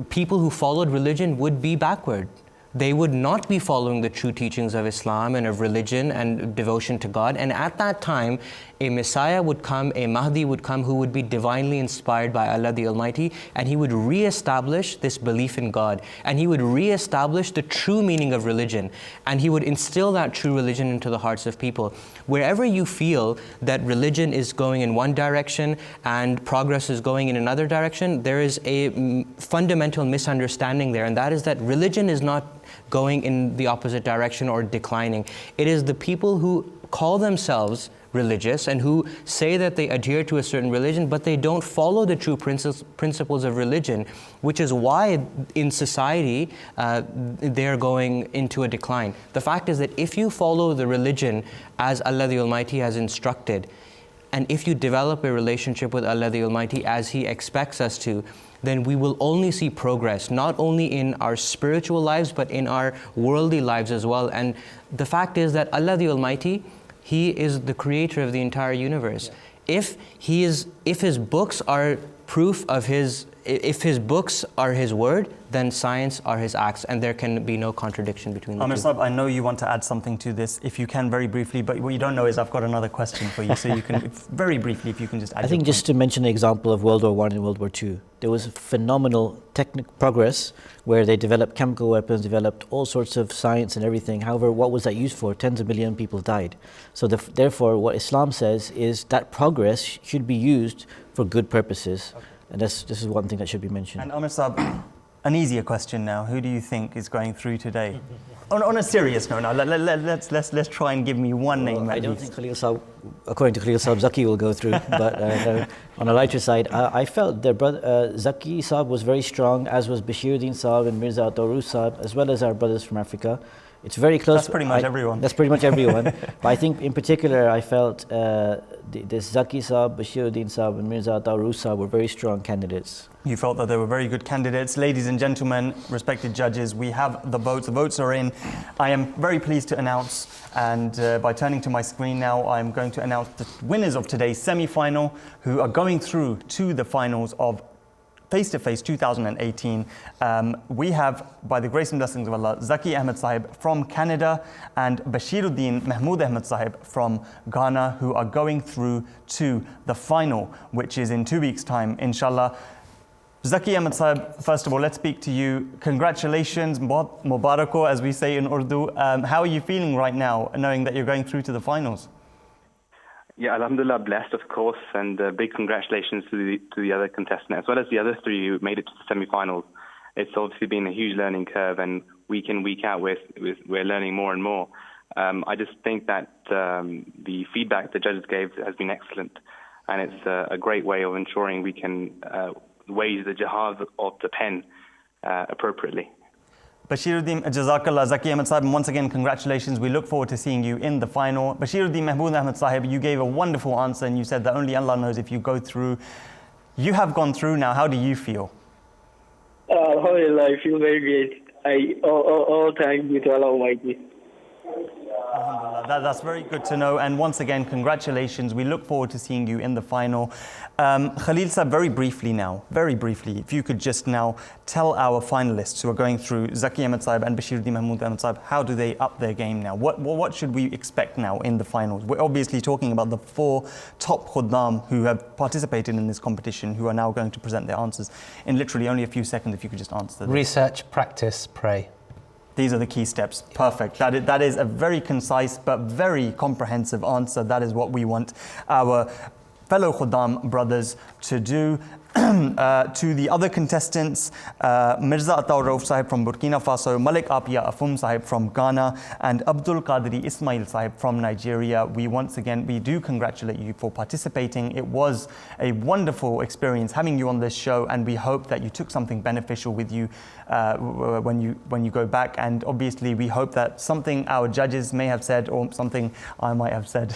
people who followed religion would be backward. They would not be following the true teachings of Islam and of religion and devotion to God. And at that time, a Messiah would come, a Mahdi would come, who would be divinely inspired by Allah the Almighty, and he would re-establish this belief in God, and he would re-establish the true meaning of religion, and he would instill that true religion into the hearts of people. Wherever you feel that religion is going in one direction and progress is going in another direction, there is a fundamental misunderstanding there, and that is that religion is not going in the opposite direction or declining. It is the people who call themselves religious and who say that they adhere to a certain religion, but they don't follow the true principles of religion, which is why in society they're going into a decline. The fact is that if you follow the religion as Allah the Almighty has instructed, and if you develop a relationship with Allah the Almighty as He expects us to, then we will only see progress, not only in our spiritual lives, but in our worldly lives as well. And the fact is that Allah the Almighty, He is the creator of the entire universe. If His books are proof of if His books are His word, then science are His acts, and there can be no contradiction between the Amir two. Saab, I know you want to add something to this, if you can very briefly, but what you don't know is I've got another question for you, so you can, very briefly, if you can just add I think just to mention an example of World War I and World War II, there was phenomenal technical progress where they developed chemical weapons, developed all sorts of science and everything. However, what was that used for? Tens of millions of people died. So therefore, what Islam says is that progress should be used for good purposes. Okay. And this is one thing that should be mentioned. And Amir Saab, an easier question now. Who do you think is going through today? on a serious note, now let's try and give me one name. I don't think Khalil Saab, according to Khalil Saab, Zaki will go through. But on a lighter side, I felt their brother Zaki Saab was very strong, as was Bashiruddin Saab and Mirza Daruz Saab, as well as our brothers from Africa. It's very close. That's pretty much everyone. That's pretty much everyone. But I think in particular, I felt this Zaki Saab, Bashiruddin Saab and Mirza Daruz Saab were very strong candidates. You felt that they were very good candidates. Ladies and gentlemen, respected judges, we have the votes. The votes are in. I am very pleased to announce, and by turning to my screen now, I'm going to announce the winners of today's semi-final, who are going through to the finals of Face2Face 2018. We have, by the grace and blessings of Allah, Zaki Ahmed Sahib from Canada and Bashiruddin Mahmood Ahmed Sahib from Ghana, who are going through to the final, which is in 2 weeks' time, inshallah. Zaki Ahmed Sahib, first of all, let's speak to you. Congratulations, Mubarako, as we say in Urdu. How are you feeling right now, knowing that you're going through to the finals? Yeah, alhamdulillah, blessed, of course, and big congratulations to the other contestant, as well as the other three who made it to the semi-finals. It's obviously been a huge learning curve, and week in, week out, we're learning more and more. I just think that the feedback the judges gave has been excellent, and it's a great way of ensuring we can wage the jihad of the pen appropriately. Bashiruddin, Jazakallah, Zaki Ahmed Sahib, once again, congratulations. We look forward to seeing you in the final. Bashiruddin Mahmood Ahmed Sahib, you gave a wonderful answer and you said that only Allah knows if you go through. You have gone through now. How do you feel? Alhamdulillah, I feel very great. All thanks be to Allah Almighty. That's very good to know. And once again, congratulations. We look forward to seeing you in the final. Khalil Saab, very briefly, if you could just now tell our finalists who are going through, Zaki Ahmed Sahib and Bashiruddin Mahmood Ahmed Sahib, how do they up their game now? What should we expect now in the finals? We're obviously talking about the 4 top Khuddam who have participated in this competition, who are now going to present their answers in literally only a few seconds. If you could just answer them. Research, practice, pray. These are the key steps. Perfect. That is a very concise but very comprehensive answer. That is what we want our fellow Khuddam brothers to do. To the other contestants, Mirza Ataur Rauf Sahib from Burkina Faso, Malik Apia Afum Sahib from Ghana, and Abdul Qadri Ismail Sahib from Nigeria. We do congratulate you for participating. It was a wonderful experience having you on this show, and we hope that you took something beneficial with you when you go back. And obviously, we hope that something our judges may have said or something I might have said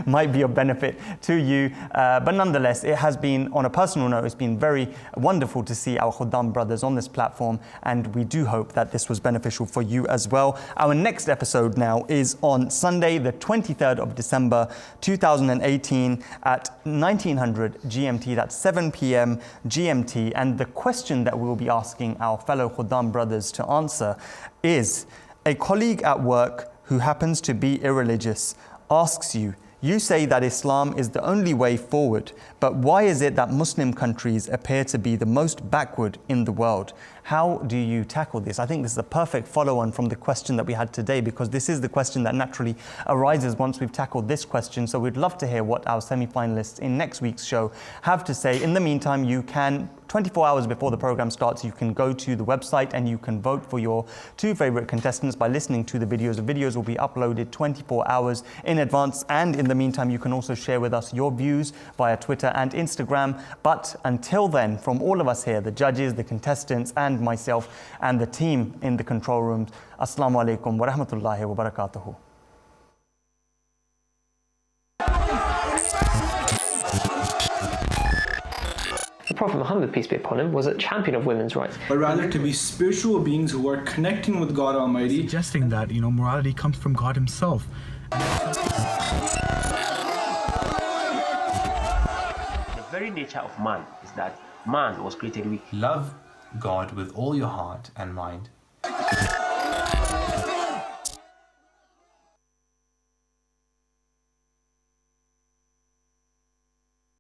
might be of benefit to you. But nonetheless, it has been, on a personal note, it's been very wonderful to see our Khuddam brothers on this platform, and we do hope that this was beneficial for you as well. Our next episode now is on Sunday, the 23rd of December 2018 at 1900 GMT, that's 7 p.m. GMT, and the question that we will be asking our fellow Khuddam brothers to answer is: a colleague at work who happens to be irreligious asks you, you say that Islam is the only way forward, but why is it that Muslim countries appear to be the most backward in the world? How do you tackle this? I think this is a perfect follow-on from the question that we had today, because this is the question that naturally arises once we've tackled this question. So we'd love to hear what our semi-finalists in next week's show have to say. In the meantime, you can, 24 hours before the program starts, you can go to the website and you can vote for your two favorite contestants by listening to the videos. The videos will be uploaded 24 hours in advance, and in the meantime you can also share with us your views via Twitter and Instagram. But until then, from all of us here, the judges, the contestants and myself and the team in the control rooms, Assalamu alaikum wa rahmatullahi wa barakatuhu. The Prophet Muhammad, peace be upon him, was a champion of women's rights. But rather to be spiritual beings who are connecting with God Almighty. Suggesting that, morality comes from God Himself. The very nature of man is that man was created weak. Love God with all your heart and mind.